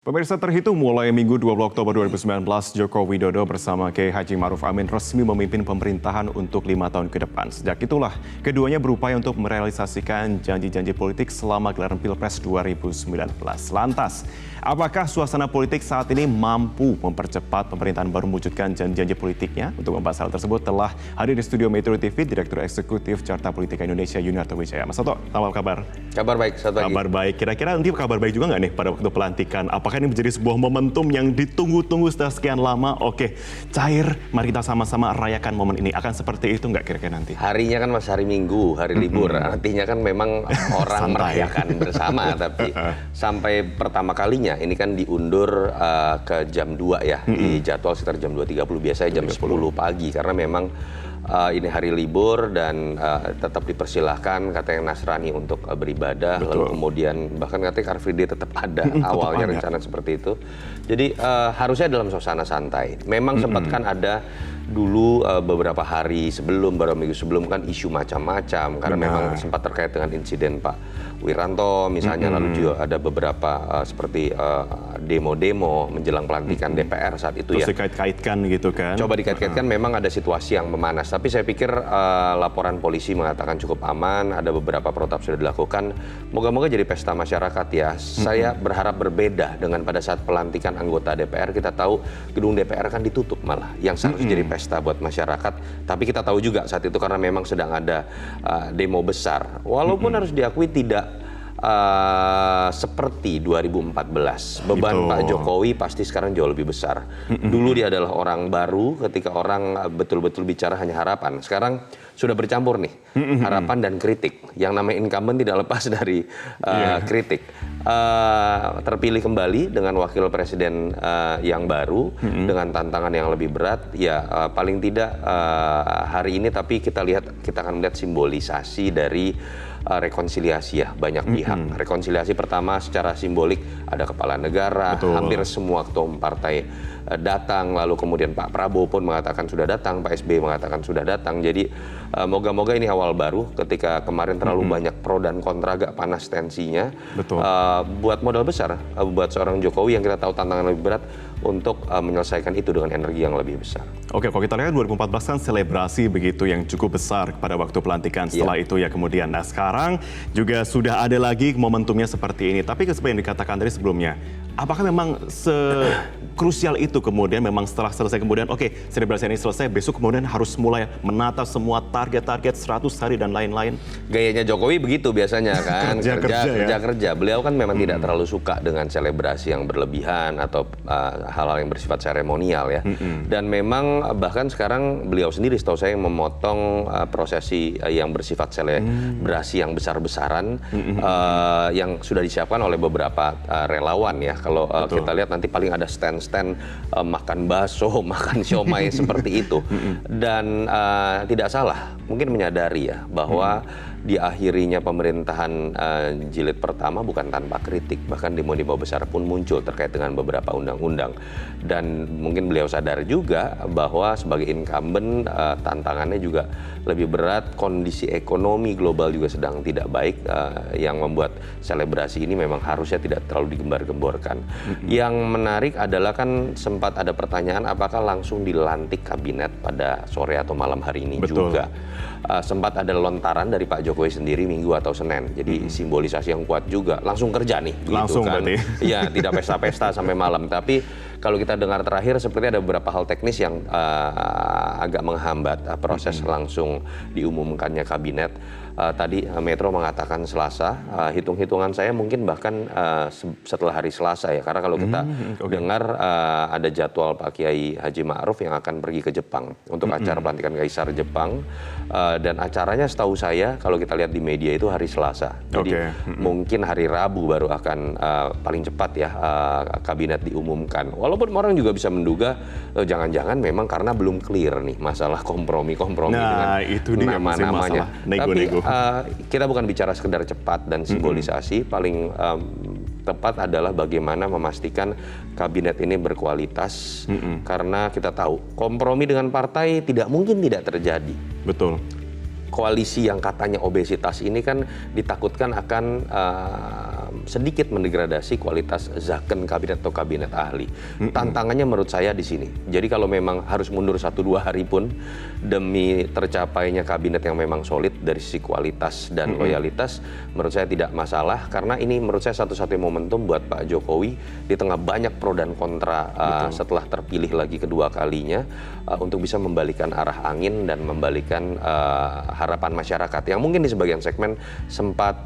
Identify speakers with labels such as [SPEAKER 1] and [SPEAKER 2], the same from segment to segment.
[SPEAKER 1] Pemirsa, terhitung mulai Minggu 20 Oktober 2019, Joko Widodo bersama Kiai Haji Ma'ruf Amin resmi memimpin pemerintahan untuk 5 tahun ke depan. Sejak itulah, keduanya berupaya untuk merealisasikan janji-janji politik selama gelaran Pilpres 2019. Lantas, apakah suasana politik saat ini mampu mempercepat pemerintahan baru mewujudkan janji-janji politiknya? Untuk membahas hal tersebut telah hadir di studio Metro TV Direktur Eksekutif Carta Politika Indonesia Yunarto Wijaya. Mas Toto, apa kabar?
[SPEAKER 2] Kabar baik, selamat pagi.
[SPEAKER 1] Kabar baik. Kira-kira nanti kabar baik juga nggak nih pada waktu pelantikan? Apakah ini menjadi sebuah momentum yang ditunggu-tunggu setelah sekian lama? Oke, cair. Mari kita sama-sama rayakan momen ini. Akan seperti itu nggak kira-kira nanti?
[SPEAKER 2] Harinya kan mas hari Minggu, hari libur. Artinya kan memang orang merayakan bersama. Tapi sampai pertama kalinya ini kan diundur ke jam 2 ya. Di jadwal sekitar jam 2.30, biasanya jam 10 pagi. Karena memang ini hari libur dan tetap dipersilahkan katanya Nasrani untuk beribadah.
[SPEAKER 1] Betul.
[SPEAKER 2] Lalu kemudian bahkan katanya Car Free Day tetap ada. Awalnya rencana seperti itu. Jadi harusnya dalam suasana santai. Memang sempat kan ada dulu beberapa hari sebelum, beberapa minggu sebelum kan isu macam-macam. Karena memang sempat terkait dengan insiden Pak Wiranto misalnya. Lalu juga ada beberapa seperti demo-demo menjelang pelantikan DPR saat itu.
[SPEAKER 1] Terus
[SPEAKER 2] ya.
[SPEAKER 1] dikait-kaitkan gitu kan?
[SPEAKER 2] Coba dikait-kaitkan, memang ada situasi yang memanas. Tapi saya pikir laporan polisi mengatakan cukup aman, ada beberapa protap sudah dilakukan. Moga-moga jadi pesta masyarakat ya. Saya berharap berbeda dengan pada saat pelantikan anggota DPR. Kita tahu gedung DPR kan ditutup malah, yang seharusnya jadi pesta buat masyarakat. Tapi kita tahu juga saat itu karena memang sedang ada demo besar. Walaupun harus diakui tidak seperti 2014. Beban Pak Jokowi pasti sekarang jauh lebih besar. Dulu dia adalah orang baru, ketika orang betul-betul bicara hanya harapan. Sekarang sudah bercampur nih, harapan dan kritik. Yang namanya incumbent tidak lepas dari kritik. Terpilih kembali dengan wakil presiden yang baru, dengan tantangan yang lebih berat. Ya paling tidak hari ini, tapi kita akan melihat simbolisasi dari rekonsiliasi ya banyak pihak. Rekonsiliasi pertama secara simbolik, ada kepala negara, hampir semua ketua umum partai datang, lalu kemudian Pak Prabowo pun mengatakan sudah datang, Pak SBY mengatakan sudah datang. Jadi moga-moga ini awal baru. Ketika kemarin terlalu banyak pro dan kontra, agak panas tensinya. Buat modal besar buat seorang Jokowi yang kita tahu tantangan lebih berat untuk menyelesaikan itu dengan energi yang lebih besar.
[SPEAKER 1] Oke, kalau kita lihat 2014 kan selebrasi begitu yang cukup besar pada waktu pelantikan. Setelah itu ya kemudian, nah sekarang juga sudah ada lagi momentumnya seperti ini. Tapi seperti yang dikatakan tadi sebelumnya, apakah memang sekrusial itu kemudian memang setelah selesai kemudian oke, selebrasi ini selesai, besok kemudian harus mulai menata semua target-target 100 hari dan lain-lain?
[SPEAKER 2] Gayanya Jokowi begitu biasanya kan, kerja. Beliau kan memang tidak terlalu suka dengan selebrasi yang berlebihan atau hal-hal yang bersifat seremonial ya. Dan memang bahkan sekarang beliau sendiri setahu saya yang memotong prosesi yang bersifat selebrasi yang besar-besaran yang sudah disiapkan oleh beberapa relawan ya. Kalau kita lihat nanti paling ada stand-stand makan bakso, makan siomay seperti itu. Dan tidak salah, mungkin menyadari ya bahwa diakhirinya pemerintahan jilid pertama bukan tanpa kritik. Bahkan demo-demo besar pun muncul terkait dengan beberapa undang-undang. Dan mungkin beliau sadar juga bahwa sebagai incumbent tantangannya juga lebih berat. Kondisi ekonomi global juga sedang tidak baik, yang membuat selebrasi ini memang harusnya tidak terlalu digembar-gemborkan. Yang menarik adalah kan sempat ada pertanyaan apakah langsung dilantik kabinet pada sore atau malam hari ini juga. Sempat ada lontaran dari Pak Jokowi sendiri Minggu atau Senin. Jadi simbolisasi yang kuat juga. Langsung kerja nih.
[SPEAKER 1] Langsung
[SPEAKER 2] gitu kan.
[SPEAKER 1] Berarti.
[SPEAKER 2] Ya, tidak pesta-pesta sampai malam. Tapi kalau kita dengar terakhir seperti ada beberapa hal teknis yang agak menghambat proses langsung diumumkannya kabinet. Tadi Metro mengatakan Selasa, hitung-hitungan saya mungkin bahkan setelah hari Selasa ya. Karena kalau kita dengar ada jadwal Pak Kiai Haji Ma'ruf yang akan pergi ke Jepang untuk acara pelantikan Kaisar Jepang. Dan acaranya setahu saya kalau kita lihat di media itu hari Selasa. Jadi mungkin hari Rabu baru akan paling cepat ya kabinet diumumkan. Walaupun orang juga bisa menduga jangan-jangan memang karena belum clear nih masalah kompromi-kompromi dengan nama-namanya. Tapi kita bukan bicara sekedar cepat dan simbolisasi, paling tepat adalah bagaimana memastikan kabinet ini berkualitas. Karena kita tahu kompromi dengan partai tidak mungkin tidak terjadi.
[SPEAKER 1] Betul.
[SPEAKER 2] Koalisi yang katanya obesitas ini kan ditakutkan akan sedikit mendegradasi kualitas zakon kabinet atau kabinet ahli. Tantangannya menurut saya di sini. Jadi kalau memang harus mundur 1-2 hari pun demi tercapainya kabinet yang memang solid dari sisi kualitas dan loyalitas, menurut saya tidak masalah, karena ini menurut saya satu-satunya momentum buat Pak Jokowi di tengah banyak pro dan kontra setelah terpilih lagi kedua kalinya untuk bisa membalikan arah angin dan membalikan harapan masyarakat yang mungkin di sebagian segmen sempat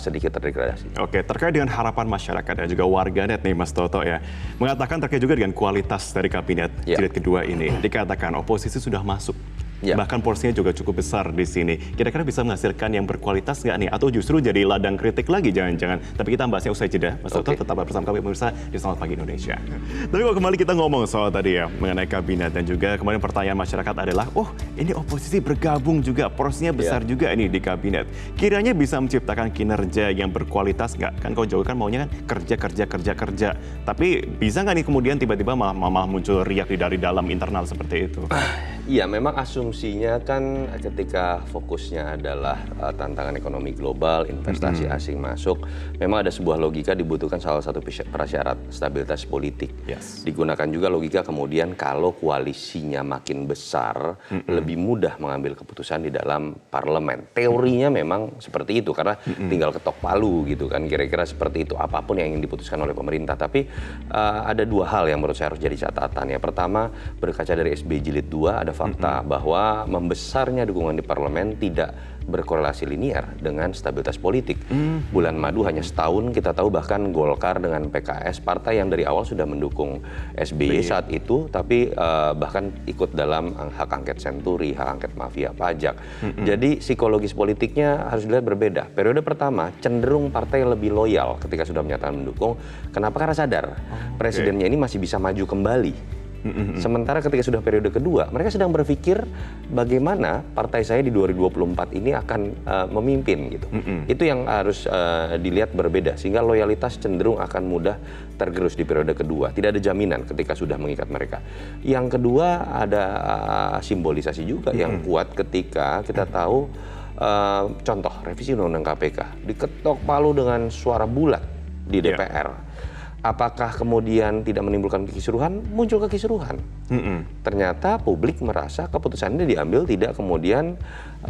[SPEAKER 2] sedikit terdegradasi.
[SPEAKER 1] Oke, terkait dengan harapan masyarakat dan juga warganet nih Mas Toto ya, mengatakan terkait juga dengan kualitas dari kabinet jilid kedua ini, dikatakan oposisi sudah masuk. Bahkan porsinya juga cukup besar di sini. Kira-kira bisa menghasilkan yang berkualitas nggak nih? Atau justru jadi ladang kritik lagi jangan-jangan? Tapi kita bahasnya usai jeda. Mas Toto tetaplah bersama kami pemirsa di Selamat Pagi Indonesia. Tapi kalau kembali kita ngomong soal tadi ya, mengenai kabinet dan juga kemarin pertanyaan masyarakat adalah, oh ini oposisi bergabung juga, porsinya besar juga ini di kabinet. Kiranya bisa menciptakan kinerja yang berkualitas nggak? Kan kalau Jokowi kan maunya kan kerja. Tapi bisa nggak nih kemudian tiba-tiba malah muncul riak dari dalam internal seperti itu?
[SPEAKER 2] Iya, memang asumsinya kan ketika fokusnya adalah tantangan ekonomi global, investasi asing masuk, memang ada sebuah logika dibutuhkan salah satu prasyarat stabilitas politik. Digunakan juga logika kemudian kalau koalisinya makin besar, lebih mudah mengambil keputusan di dalam parlemen. Teorinya memang seperti itu, karena tinggal ketok palu gitu kan, kira-kira seperti itu apapun yang ingin diputuskan oleh pemerintah. Tapi ada dua hal yang menurut saya harus jadi catatan. Ya, pertama, berkaca dari SBY Jilid 2, ada fakta bahwa membesarnya dukungan di parlemen tidak berkorelasi linear dengan stabilitas politik. Bulan madu hanya setahun, kita tahu bahkan Golkar dengan PKS, partai yang dari awal sudah mendukung SBY saat itu, tapi bahkan ikut dalam hak angket senturi, hak angket mafia pajak. Jadi psikologis politiknya harus dilihat berbeda. Periode pertama cenderung partai lebih loyal ketika sudah menyatakan mendukung. Kenapa? Karena sadar presidennya ini masih bisa maju kembali. Sementara ketika sudah periode kedua, mereka sedang berpikir bagaimana partai saya di 2024 ini akan memimpin gitu. Itu yang harus dilihat berbeda, sehingga loyalitas cenderung akan mudah tergerus di periode kedua. Tidak ada jaminan ketika sudah mengikat mereka. Yang kedua ada simbolisasi juga yang kuat ketika kita tahu contoh revisi Undang-Undang KPK diketok palu dengan suara bulat di DPR. Apakah kemudian tidak menimbulkan kekisruhan? Muncul kekisruhan. Ternyata publik merasa keputusan ini diambil tidak kemudian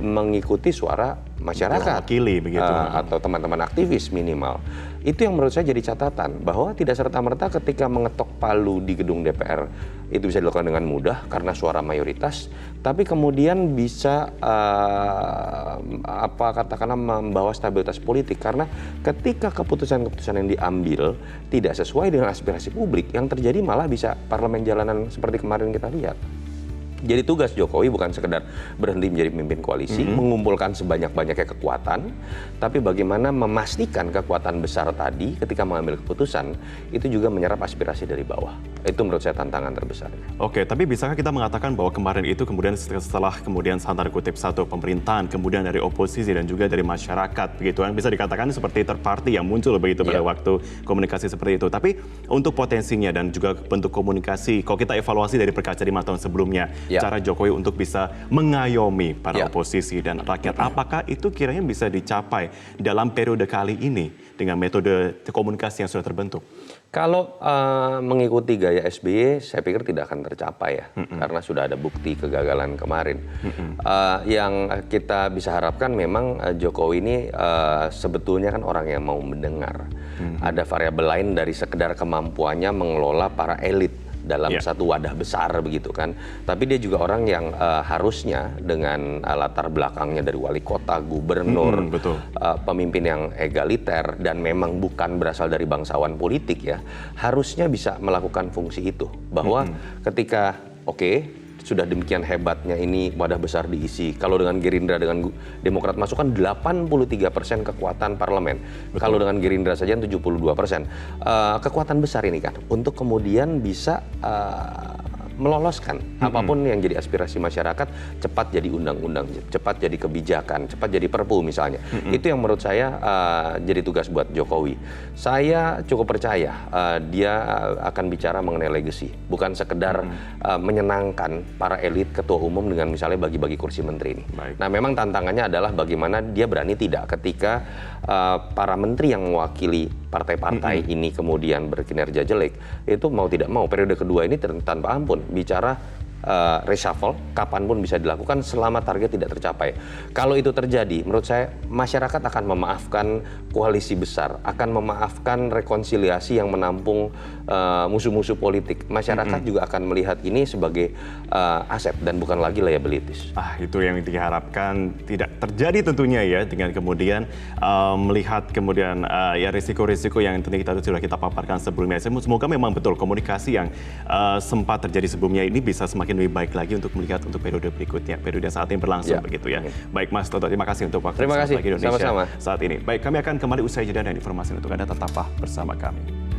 [SPEAKER 2] mengikuti suara masyarakat,
[SPEAKER 1] wakili begitu,
[SPEAKER 2] atau teman-teman aktivis minimal. Itu yang menurut saya jadi catatan, bahwa tidak serta-merta ketika mengetok palu di gedung DPR itu bisa dilakukan dengan mudah karena suara mayoritas, tapi kemudian bisa katakanlah membawa stabilitas politik, karena ketika keputusan-keputusan yang diambil tidak sesuai dengan aspirasi publik, yang terjadi malah bisa parlemen jalanan seperti kemarin kita lihat. Jadi tugas Jokowi bukan sekedar berhenti menjadi pemimpin koalisi, mengumpulkan sebanyak-banyaknya kekuatan, tapi bagaimana memastikan kekuatan besar tadi ketika mengambil keputusan, itu juga menyerap aspirasi dari bawah. Itu menurut saya tantangan terbesarnya.
[SPEAKER 1] Oke, tapi bisakah kita mengatakan bahwa kemarin itu kemudian setelah kemudian tanda kutip satu pemerintahan, kemudian dari oposisi dan juga dari masyarakat, begitu yang bisa dikatakan seperti third party yang muncul begitu pada waktu komunikasi seperti itu. Tapi untuk potensinya dan juga bentuk komunikasi, kalau kita evaluasi dari berkaca 5 tahun sebelumnya, cara Jokowi untuk bisa mengayomi para oposisi dan rakyat, apakah itu kiranya bisa dicapai dalam periode kali ini dengan metode komunikasi yang sudah terbentuk?
[SPEAKER 2] Kalau mengikuti gaya SBY, saya pikir tidak akan tercapai ya, karena sudah ada bukti kegagalan kemarin. Yang kita bisa harapkan memang Jokowi ini sebetulnya kan orang yang mau mendengar. Ada variabel lain dari sekedar kemampuannya mengelola para elit dalam satu wadah besar begitu kan. Tapi dia juga orang yang harusnya dengan latar belakangnya dari wali kota, gubernur, pemimpin yang egaliter dan memang bukan berasal dari bangsawan politik ya, harusnya bisa melakukan fungsi itu. Bahwa ketika sudah demikian hebatnya ini wadah besar diisi. Kalau dengan Gerindra, dengan Demokrat masuk kan 83% kekuatan parlemen. Kalau dengan Gerindra saja 72%. Kekuatan besar ini kan untuk kemudian bisa meloloskan apapun yang jadi aspirasi masyarakat cepat jadi undang-undang, cepat jadi kebijakan, cepat jadi perpu misalnya. Itu yang menurut saya jadi tugas buat Jokowi. Saya cukup percaya dia akan bicara mengenai legacy, bukan sekedar menyenangkan para elit ketua umum dengan misalnya bagi-bagi kursi menteri ini.
[SPEAKER 1] Baik.
[SPEAKER 2] Nah, memang tantangannya adalah bagaimana dia berani tidak ketika para menteri yang mewakili partai-partai ini kemudian berkinerja jelek, itu mau tidak mau periode kedua ini tanpa ampun bicara reshuffle kapanpun bisa dilakukan selama target tidak tercapai. Kalau itu terjadi, menurut saya masyarakat akan memaafkan koalisi besar, akan memaafkan rekonsiliasi yang menampung musuh-musuh politik. Masyarakat juga akan melihat ini sebagai aset dan bukan lagi liabilities.
[SPEAKER 1] Itu yang diharapkan tidak terjadi tentunya ya, dengan kemudian melihat kemudian ya risiko-risiko yang tentu sudah kita paparkan sebelumnya. Semoga memang betul komunikasi yang sempat terjadi sebelumnya ini bisa semakin lebih baik lagi untuk melihat untuk periode berikutnya, periode saat ini berlangsung begitu ya. Baik Mas Toto, terima kasih untuk waktu
[SPEAKER 2] Terima kasih,
[SPEAKER 1] Indonesia
[SPEAKER 2] sama-sama.
[SPEAKER 1] saat ini. Baik, kami akan kembali usai jeda dan informasi untuk Anda, tetaplah bersama kami.